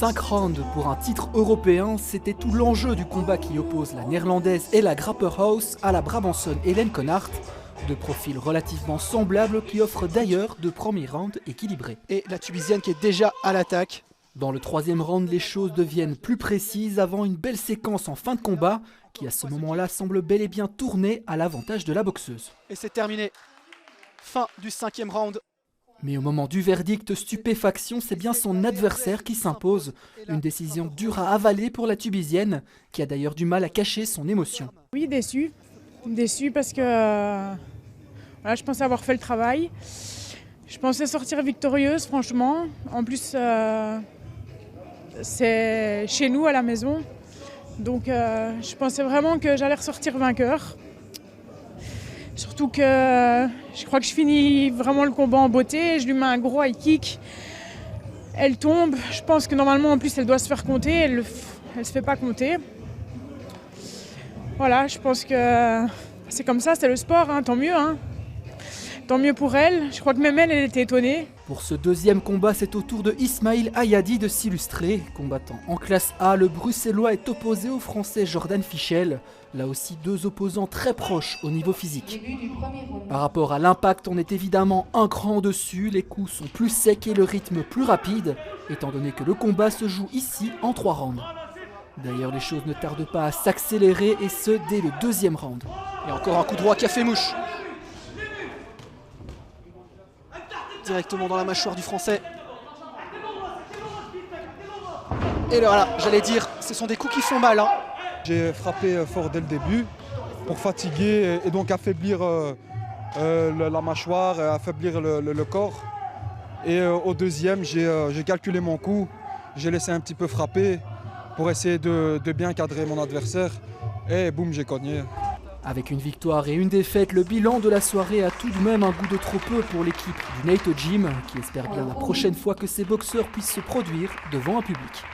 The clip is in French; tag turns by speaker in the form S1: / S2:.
S1: 5 rounds pour un titre européen, c'était tout l'enjeu du combat qui oppose la néerlandaise Ella Grapperhaus à la brabançonne Hélène Connart. Deux profils relativement semblables qui offrent d'ailleurs de premiers rounds équilibrés.
S2: Et la Tunisienne qui est déjà à l'attaque.
S1: Dans le troisième round, les choses deviennent plus précises avant une belle séquence en fin de combat qui à ce moment-là semble bel et bien tourner à l'avantage de la boxeuse.
S2: Et c'est terminé. Fin du 5e round.
S1: Mais au moment du verdict, stupéfaction, c'est bien son adversaire qui s'impose. Une décision dure à avaler pour la Tunisienne, qui a d'ailleurs du mal à cacher son émotion.
S3: Oui, déçue. Déçue parce que voilà, je pensais avoir fait le travail. Je pensais sortir victorieuse, franchement. En plus, c'est chez nous, à la maison. Donc, je pensais vraiment que j'allais ressortir vainqueur. Surtout que je crois que je finis vraiment le combat en beauté. Je lui mets un gros high kick. Elle tombe. Je pense que normalement, en plus, elle doit se faire compter. Elle ne se fait pas compter. Voilà, je pense que c'est comme ça, c'est le sport, hein, tant mieux. Hein. Tant mieux pour elle. Je crois que même elle était étonnée.
S1: Pour ce deuxième combat, c'est au tour de Ismail Ayadi de s'illustrer. Combattant en classe A, le Bruxellois est opposé au Français Jordan Fichel. Là aussi, deux opposants très proches au niveau physique. Par rapport à l'impact, on est évidemment un cran au-dessus. Les coups sont plus secs et le rythme plus rapide, étant donné que le combat se joue ici en 3 rounds. D'ailleurs, les choses ne tardent pas à s'accélérer, et ce, dès le deuxième round.
S2: Et encore un coup droit qui a fait mouche. Directement dans la mâchoire du Français. Et là, voilà, j'allais dire, ce sont des coups qui font mal. Hein.
S4: J'ai frappé fort dès le début pour fatiguer et donc affaiblir la mâchoire, affaiblir le corps. Et au deuxième, j'ai calculé mon coup, j'ai laissé un petit peu frapper pour essayer de bien cadrer mon adversaire. Et boum, j'ai cogné.
S1: Avec une victoire et une défaite, le bilan de la soirée a tout de même un goût de trop peu pour l'équipe du NATO Gym, qui espère bien la prochaine fois que ces boxeurs puissent se produire devant un public.